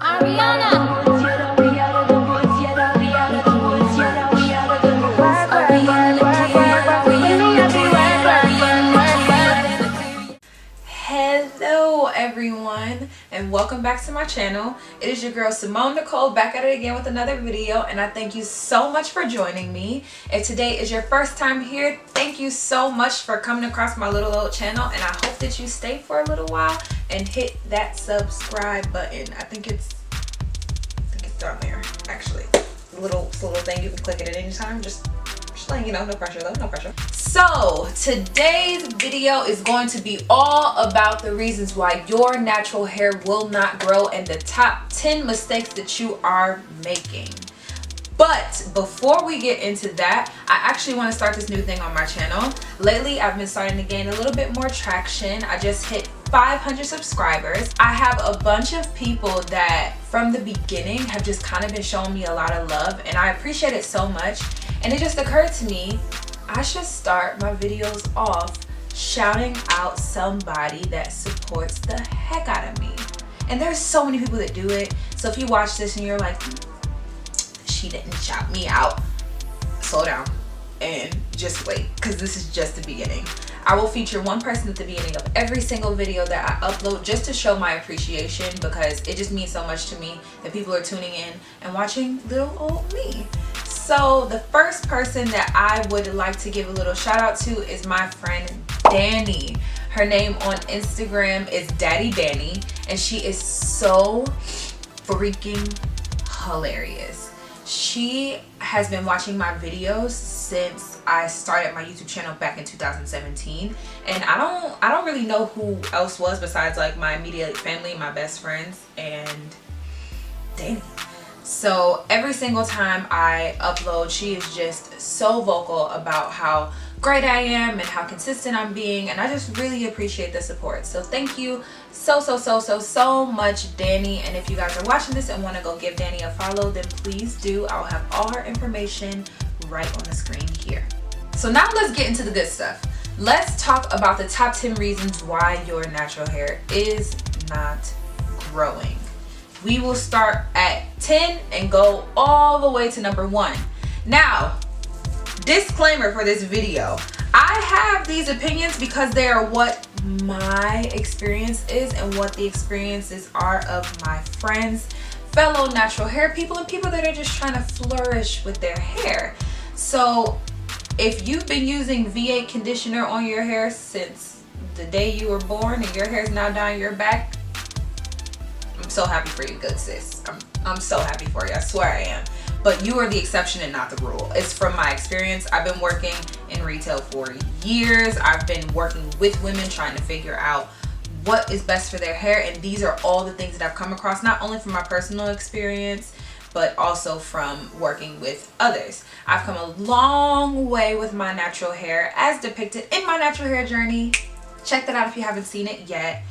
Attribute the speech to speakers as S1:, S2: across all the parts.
S1: Hello everyone, and welcome back to my channel. It is your girl Simone Nicole back at it again with another video, and I thank you so much for joining me. If today is your first time here, thank you so much for coming across my little old channel, and I hope that you stay for a little while and hit that subscribe button. I think it's down there actually. Little thing, you can click it at any time. Just letting you know, no pressure though, no pressure. So today's video is going to be all about the reasons why your natural hair will not grow and the top 10 mistakes that you are making. But before we get into that, I actually want to start this new thing on my channel. Lately, I've been starting to gain a little bit more traction. I just hit 500 subscribers. I have a bunch of people that from the beginning have just kind of been showing me a lot of love, and I appreciate it so much. And it just occurred to me, I should start my videos off shouting out somebody that supports the heck out of me. And there's so many people that do it. So if you watch this and you're like, she didn't shout me out, slow down and just wait, because this is just the beginning. I will feature one person at the beginning of every single video that I upload just to show my appreciation, because it just means so much to me that people are tuning in and watching little old me. So the first person that I would like to give a little shout out to is my friend Danny. Her name on Instagram is Daddy Danny, and she is so freaking hilarious. She has been watching my videos since I started my YouTube channel back in 2017, and I don't really know who else was besides like my immediate family, my best friends, and Danny. So every single time I upload, she is just so vocal about how great I am and how consistent I'm being, and I just really appreciate the support. So thank you so much, Danny. And if you guys are watching this and want to go give Danny a follow, then please do. I'll have all her information right on the screen here. So now let's get into the good stuff. Let's talk about the top 10 reasons why your natural hair is not growing. We will start at 10 and go all the way to number 1. Now, disclaimer for this video, I have these opinions because they are what my experience is and what the experiences are of my friends, fellow natural hair people, and people that are just trying to flourish with their hair. So if you've been using V8 conditioner on your hair since the day you were born and your hair is now down your back, I'm so happy for you, good sis. I'm so happy for you, I swear I am. But you are the exception and not the rule. It's from my experience. I've been working in retail for years. I've been working with women trying to figure out what is best for their hair, and these are all the things that I've come across, not only from my personal experience, but also from working with others. I've come a long way with my natural hair as depicted in my natural hair journey. Check that out if you haven't seen it yet.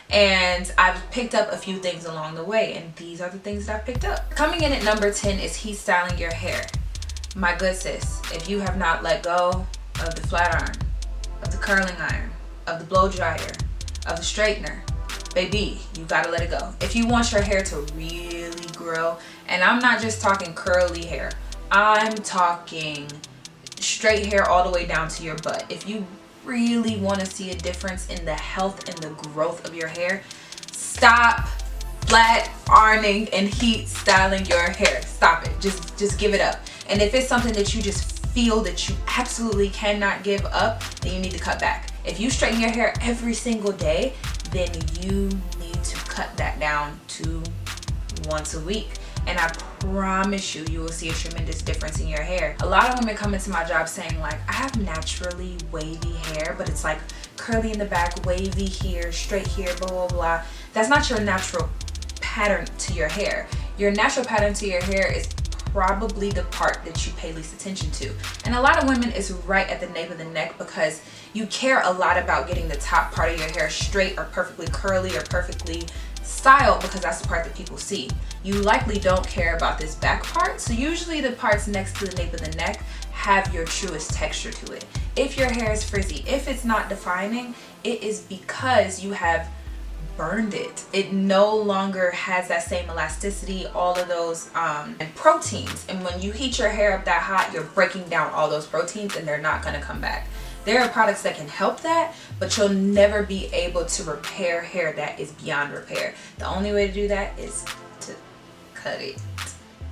S1: And I've picked up a few things along the way, and these are the things that I've picked up. Coming in at number 10 is heat styling your hair. My good sis, if you have not let go of the flat iron, of the curling iron, of the blow dryer, of the straightener, baby, you gotta let it go. If you want your hair to really grow, and I'm not just talking curly hair, I'm talking straight hair all the way down to your butt. If you really want to see a difference in the health and the growth of your hair, stop flat ironing and heat styling your hair. Stop it. Just give it up. And if it's something that you just feel that you absolutely cannot give up, then you need to cut back. If you straighten your hair every single day, then you need to cut that down to once a week. And I promise you, you will see a tremendous difference in your hair. A lot of women come into my job saying like, I have naturally wavy hair, but it's like curly in the back, wavy here, straight here, blah, blah, blah. That's not your natural pattern to your hair. Your natural pattern to your hair is probably the part that you pay least attention to. And a lot of women is right at the nape of the neck, because you care a lot about getting the top part of your hair straight or perfectly curly or perfectly styled, because that's the part that people see. You likely don't care about this back part, so usually the parts next to the nape of the neck have your truest texture to it. If your hair is frizzy, if it's not defining, it is because you have burned it. It no longer has that same elasticity, all of those and proteins. And when you heat your hair up that hot, you're breaking down all those proteins and they're not going to come back. There are products that can help that, but you'll never be able to repair hair that is beyond repair. The only way to do that is to cut it.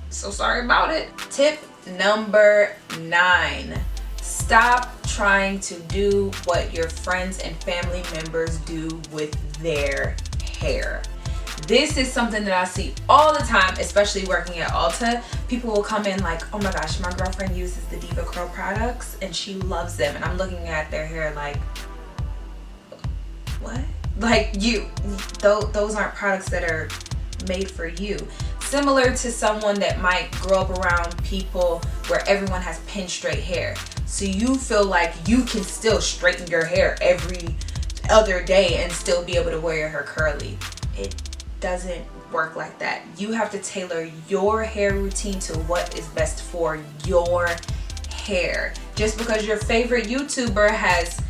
S1: So sorry about it. Tip number 9. Stop trying to do what your friends and family members do with their hair. This is something that I see all the time, especially working at Ulta. People will come in like, oh my gosh, my girlfriend uses the Diva Curl products and she loves them. And I'm looking at their hair like, what? Like, those aren't products that are made for you. Similar to someone that might grow up around people where everyone has pin straight hair. So you feel like you can still straighten your hair every other day and still be able to wear your hair curly. It doesn't work like that. You have to tailor your hair routine to what is best for your hair. Just because your favorite YouTuber has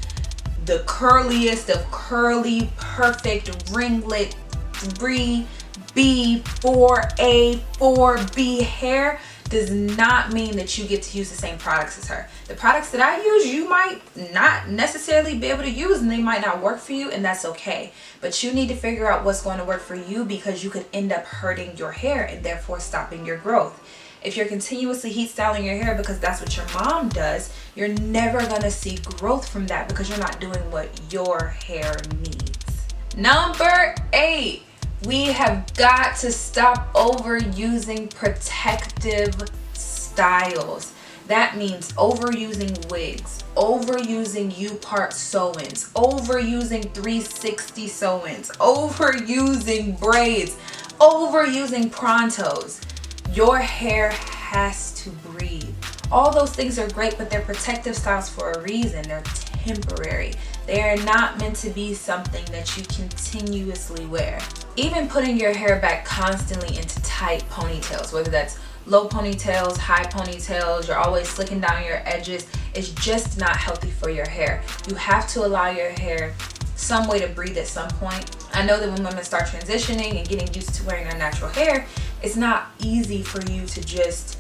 S1: the curliest of curly, perfect ringlet 3B, 4A, 4B hair does not mean that you get to use the same products as her. The products that I use, you might not necessarily be able to use and they might not work for you, and that's okay. But you need to figure out what's going to work for you, because you could end up hurting your hair and therefore stopping your growth. If you're continuously heat styling your hair because that's what your mom does, you're never going to see growth from that because you're not doing what your hair needs. Number 8. We have got to stop overusing protective styles. That means overusing wigs, overusing U-part sew-ins, overusing 360 sew-ins, overusing braids, overusing prontos. Your hair has to breathe. All those things are great, but they're protective styles for a reason. They're temporary. They are not meant to be something that you continuously wear. Even putting your hair back constantly into tight ponytails, whether that's low ponytails, high ponytails, you're always slicking down your edges, is just not healthy for your hair. You have to allow your hair some way to breathe at some point. I know that when women start transitioning and getting used to wearing their natural hair, it's not easy for you to just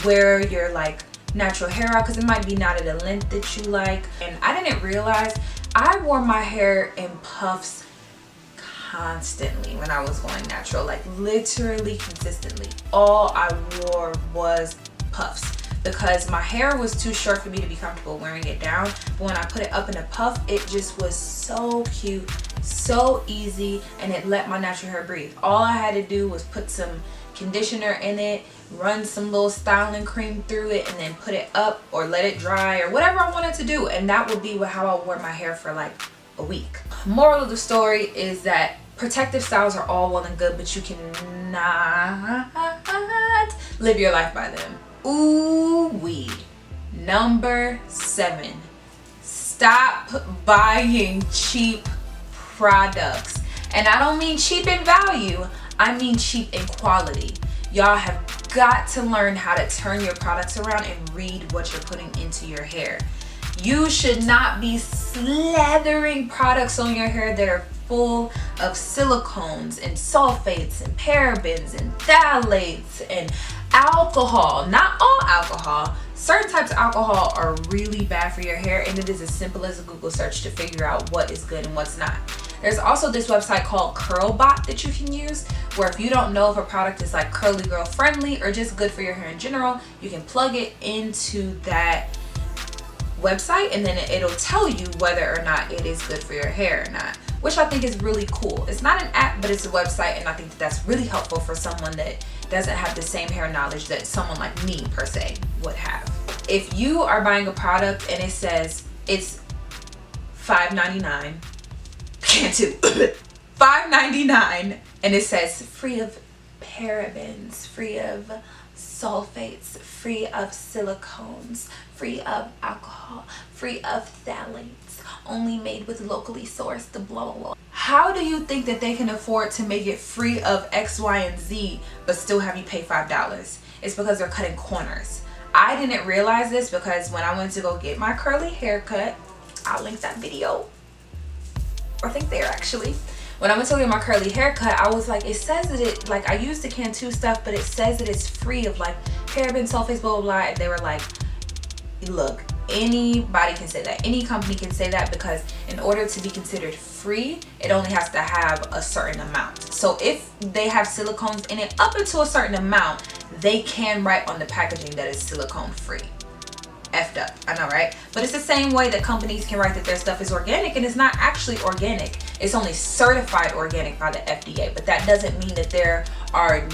S1: wear your like natural hair out because it might be not at a length that you like. And I didn't realize I wore my hair in puffs constantly when I was going natural, like literally consistently. All I wore was puffs because my hair was too short for me to be comfortable wearing it down. But when I put it up in a puff, it just was so cute, so easy, and it let my natural hair breathe. All I had to do was put some conditioner in it, run some little styling cream through it, and then put it up or let it dry or whatever I wanted to do, and that would be how I wore my hair for like a week. Moral of the story is that protective styles are all well and good, but you cannot live your life by them. Ooh wee. Number 7. Stop buying cheap products. And I don't mean cheap in value, I mean cheap in quality. Y'all have got to learn how to turn your products around and read what you're putting into your hair. You should not be slathering products on your hair that are full of silicones and sulfates and parabens and phthalates and alcohol. Not all alcohol. Certain types of alcohol are really bad for your hair, and it is as simple as a Google search to figure out what is good and what's not. There's also this website called CurlBot that you can use, where if you don't know if a product is like curly girl friendly or just good for your hair in general, you can plug it into that website and then it'll tell you whether or not it is good for your hair or not, which I think is really cool. It's not an app, but it's a website, and I think that that's really helpful for someone that doesn't have the same hair knowledge that someone like me per se would have. If you are buying a product and it says it's $5.99, can't do $5.99, and it says free of parabens, free of sulfates, free of silicones, free of alcohol, free of phthalates, only made with locally sourced, the blah blah blah. How do you think that they can afford to make it free of X, Y, and Z but still have you pay $5? It's because they're cutting corners. I didn't realize this because when I went to go get my curly haircut, I'll link that video, or I think there actually. When I went to get my curly haircut, I was like, it says that it, like, I used the Cantu stuff, but it says that it's free of like paraben, sulfates, blah, blah, blah. And they were like, look, anybody can say that. Any company can say that, because in order to be considered free, it only has to have a certain amount. So if they have silicones in it up until a certain amount, they can write on the packaging that it's silicone free. Effed up, I know, right? But it's the same way that companies can write that their stuff is organic, and it's not actually organic. It's only certified organic by the FDA, but that doesn't mean that there are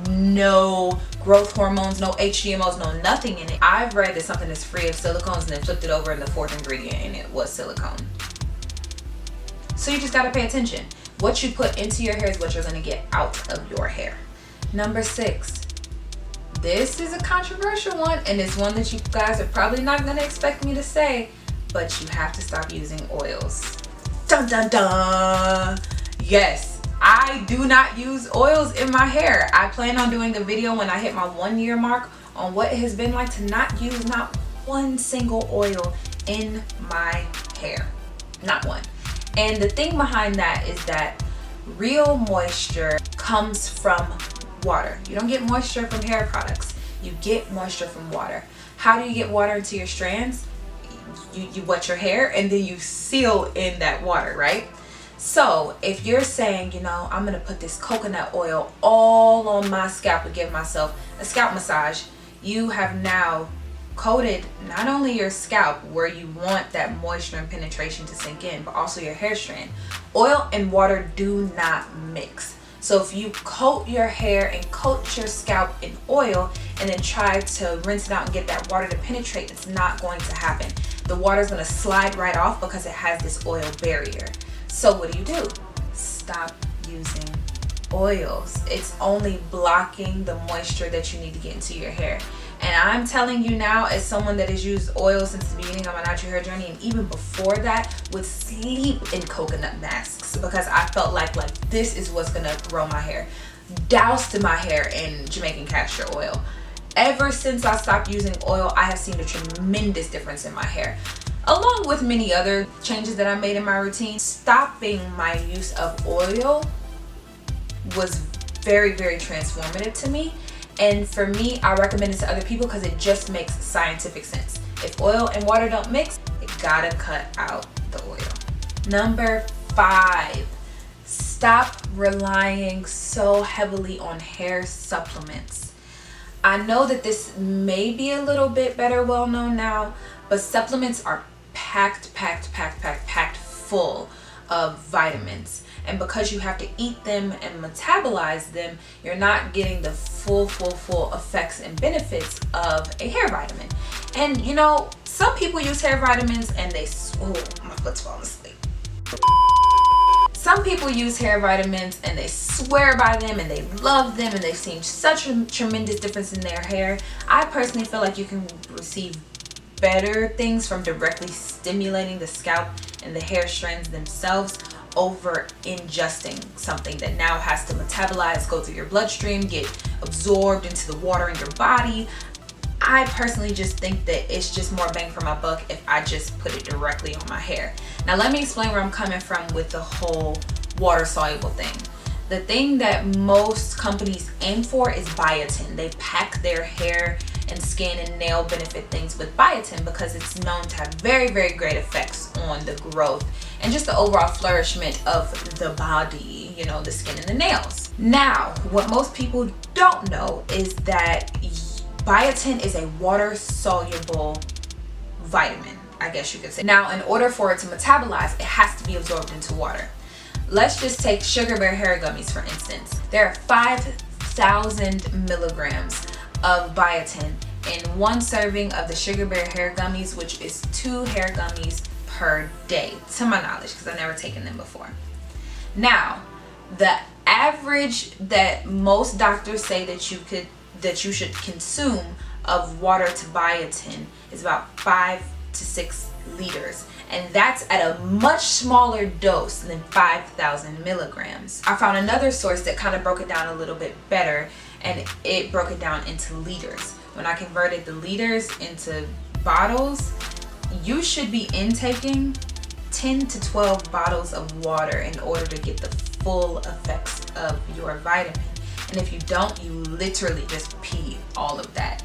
S1: no growth hormones, no HGMOs, no nothing in it. I've read that something is free of silicones and then flipped it over and the fourth ingredient in it was silicone. So you just gotta pay attention. What you put into your hair is what you're gonna get out of your hair. Number 6. This is a controversial one, and it's one that you guys are probably not gonna expect me to say, but you have to stop using oils. Dun dun dun! Yes, I do not use oils in my hair. I plan on doing a video when I hit my 1 year mark on what it has been like to not use not one single oil in my hair. Not one. And the thing behind that is that real moisture comes from water. You don't get moisture from hair products. You get moisture from water. How do you get water into your strands? You wet your hair and then you seal in that water, right? So if you're saying, you know, I'm gonna put this coconut oil all on my scalp and give myself a scalp massage, you have now coated not only your scalp where you want that moisture and penetration to sink in, but also your hair strand. Oil and water do not mix. So if you coat your hair and coat your scalp in oil and then try to rinse it out and get that water to penetrate, it's not going to happen. The water is going to slide right off because it has this oil barrier. So what do? Stop using oils. It's only blocking the moisture that you need to get into your hair. And I'm telling you now, as someone that has used oil since the beginning of my natural hair journey, and even before that, would sleep in coconut masks because I felt like this is what's gonna grow my hair. Doused my hair in Jamaican castor oil. Ever since I stopped using oil, I have seen a tremendous difference in my hair. Along with many other changes that I made in my routine, stopping my use of oil was very, very transformative to me. And for me, I recommend it to other people because it just makes scientific sense. If oil and water don't mix, you gotta cut out the oil. Number 5, stop relying so heavily on hair supplements. I know that this may be a little bit better well known now, but supplements are packed full of vitamins. And because you have to eat them and metabolize them, you're not getting the full effects and benefits of a hair vitamin. And you know, some people use hair vitamins and they, oh, my foot's falling asleep. Some people use hair vitamins and they swear by them and they love them and they've seen such a tremendous difference in their hair. I personally feel like you can receive better things from directly stimulating the scalp and the hair strands themselves over ingesting something that now has to metabolize, go through your bloodstream, get absorbed into the water in your body. I personally just think that it's just more bang for my buck if I just put it directly on my hair. Now let me explain where I'm coming from with the whole water soluble thing. The thing that most companies aim for is biotin. They pack their hair and skin and nail benefit things with biotin because it's known to have very, very great effects on the growth and just the overall flourishment of the body, you know, the skin and the nails. Now, what most people don't know is that biotin is a water soluble vitamin, I guess you could say. Now, in order for it to metabolize, it has to be absorbed into water. Let's just take sugar bear hair gummies for instance. There are 5,000 milligrams of biotin in one serving of the sugar bear hair gummies, which is 2 hair gummies per day, to my knowledge, because I've never taken them before. Now, the average that most doctors say that you should consume of water to biotin is about 5 to 6 liters. And that's at a much smaller dose than 5,000 milligrams. I found another source that kind of broke it down a little bit better, and it broke it down into liters. When I converted the liters into bottles, you should be intaking 10 to 12 bottles of water in order to get the full effects of your vitamin. And if you don't, you literally just pee all of that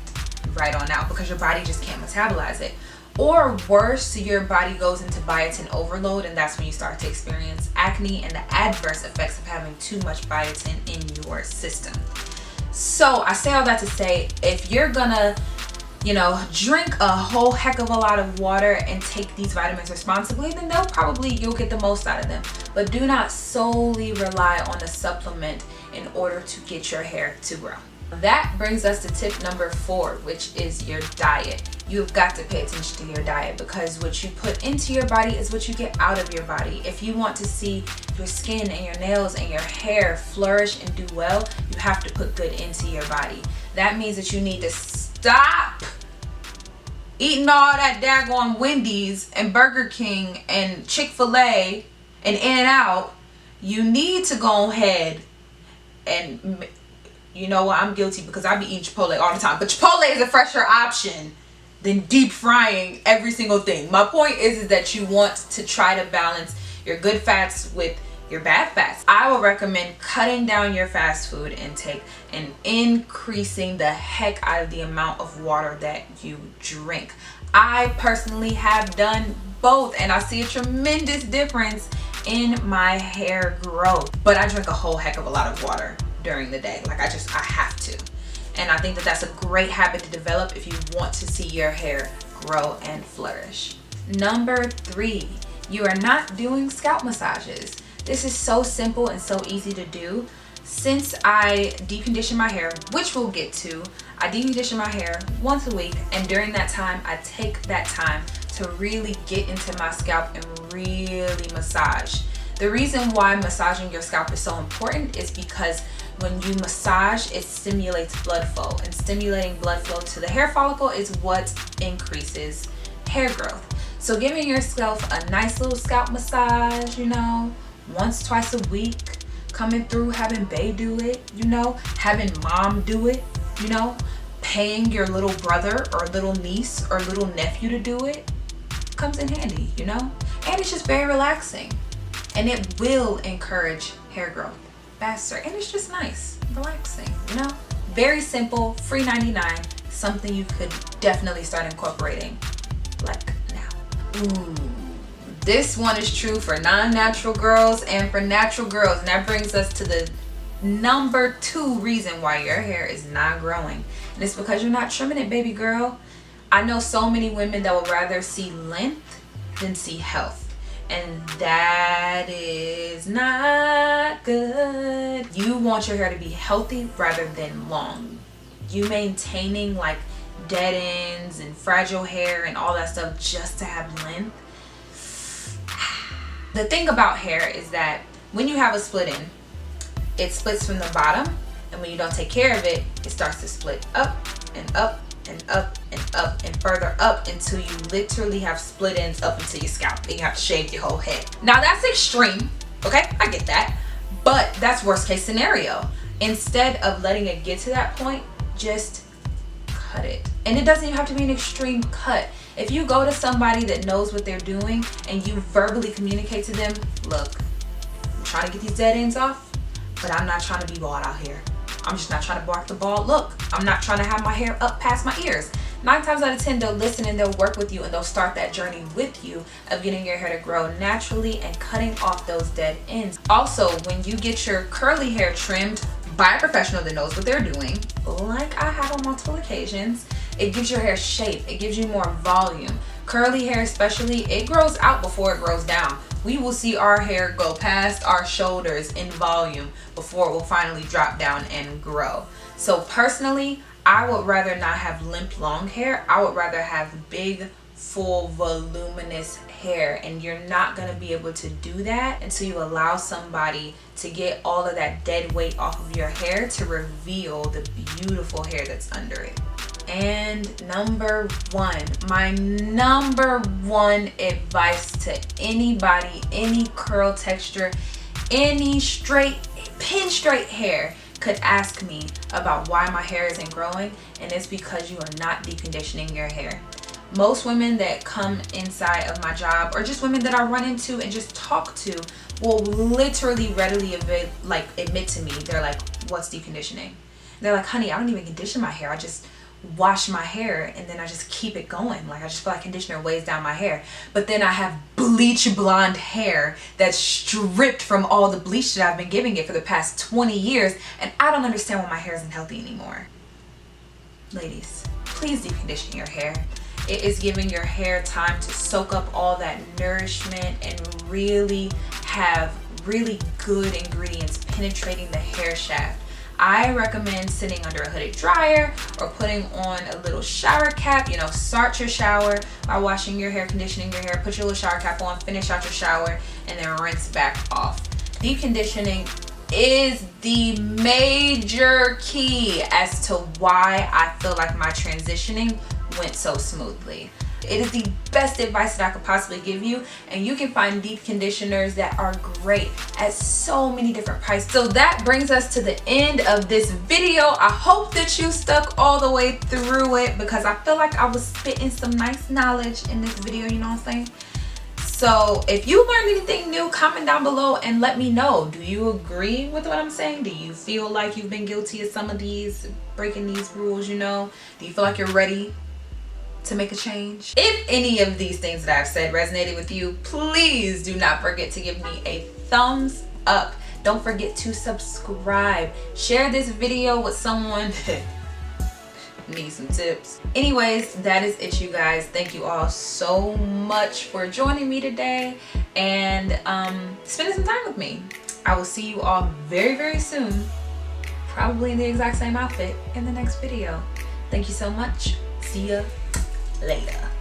S1: right on out because your body just can't metabolize it. Or worse, your body goes into biotin overload, and that's when you start to experience acne and the adverse effects of having too much biotin in your system. So I say all that to say, if you're gonna, drink a whole heck of a lot of water and take these vitamins responsibly, then you'll get the most out of them. But do not solely rely on a supplement in order to get your hair to grow. That brings us to tip number 4, which is your diet. You've got to pay attention to your diet because what you put into your body is what you get out of your body. If you want to see your skin and your nails and your hair flourish and do well, you have to put good into your body. That means that you need to stop eating all that daggone Wendy's and Burger King and Chick-fil-A and In-N-Out. You need to go ahead and, you know what, I'm guilty because I be eating Chipotle all the time. But Chipotle is a fresher option than deep frying every single thing. My point is that you want to try to balance your good fats with your bad fats. I would recommend cutting down your fast food intake and increasing the heck out of the amount of water that you drink. I personally have done both, and I see a tremendous difference in my hair growth. But I drink a whole heck of a lot of water during the day. Like I have to. And I think that that's a great habit to develop if you want to see your hair grow and flourish. Number 3, you are not doing scalp massages. This is so simple and so easy to do. Since I deep condition my hair, which we'll get to, I deep condition my hair once a week, and during that time, I take that time to really get into my scalp and really massage. The reason why massaging your scalp is so important is because when you massage, it stimulates blood flow, and stimulating blood flow to the hair follicle is what increases hair growth. So giving your scalp a nice little scalp massage, once, twice a week, coming through, having bae do it, having mom do it, paying your little brother or little niece or little nephew to do it comes in handy, and it's just very relaxing, and it will encourage hair growth faster, and it's just nice, relaxing, very simple, free 99, something you could definitely start incorporating like now. Ooh, this one is true for non-natural girls and for natural girls, and that brings us to the number 2 reason why your hair is not growing, and it's because you're not trimming it, baby girl. I know so many women that would rather see length than see health, and that is not good. You want your hair to be healthy rather than long. You maintaining like dead ends and fragile hair and all that stuff just to have length. The thing about hair is that when you have a split end, it splits from the bottom, and when you don't take care of it, it starts to split up and up and up and up and further up until you literally have split ends up into your scalp and you have to shave your whole head. Now that's extreme, okay? I get that, but that's worst case scenario. Instead of letting it get to that point, just cut it. And it doesn't even have to be an extreme cut. If you go to somebody that knows what they're doing and you verbally communicate to them, look, I'm trying to get these dead ends off, but I'm not trying to be bald out here. I'm just not trying to bark the bald look. I'm not trying to have my hair up past my ears. 9 times out of 10, they'll listen and they'll work with you, and they'll start that journey with you of getting your hair to grow naturally and cutting off those dead ends. Also, when you get your curly hair trimmed by a professional that knows what they're doing, like I have on multiple occasions, it gives your hair shape. It gives you more volume. Curly hair especially, it grows out before it grows down. We will see our hair go past our shoulders in volume before it will finally drop down and grow. So personally, I would rather not have limp long hair. I would rather have big, full, voluminous hair, and you're not going to be able to do that until you allow somebody to get all of that dead weight off of your hair to reveal the beautiful hair that's under it. And number 1, my number 1 advice to anybody, any curl texture, any straight, pin straight hair could ask me about why my hair isn't growing, and it's because you are not deconditioning your hair. Most women that come inside of my job, or just women that I run into and just talk to, will literally readily admit to me, they're like, what's deep conditioning? They're like, honey, I don't even condition my hair. I just wash my hair and then I just keep it going. Like, I just feel like conditioner weighs down my hair. But then I have bleach blonde hair that's stripped from all the bleach that I've been giving it for the past 20 years, and I don't understand why my hair isn't healthy anymore. Ladies, please deep condition your hair. It is giving your hair time to soak up all that nourishment and really have really good ingredients penetrating the hair shaft. I recommend sitting under a hooded dryer or putting on a little shower cap. You know, start your shower by washing your hair, conditioning your hair, put your little shower cap on, finish out your shower, and then rinse back off. Deep conditioning is the major key as to why I feel like my transitioning went so smoothly. It is the best advice that I could possibly give you, and you can find deep conditioners that are great at so many different prices. So that brings us to the end of this video. I hope that you stuck all the way through it, because I feel like I was spitting some nice knowledge in this video, you know what I'm saying? So if you learned anything new, comment down below and let me know. Do you agree with what I'm saying? Do you feel like you've been guilty of some of these, breaking these rules, you know? Do you feel like you're ready to make a change? If any of these things that I've said resonated with you, please do not forget to give me a thumbs up. Don't forget to subscribe. Share this video with someone need some tips. Anyways, that is it, you guys. Thank you all so much for joining me today and spending some time with me. I will see you all very, very soon, probably in the exact same outfit in the next video. Thank you so much. See ya later.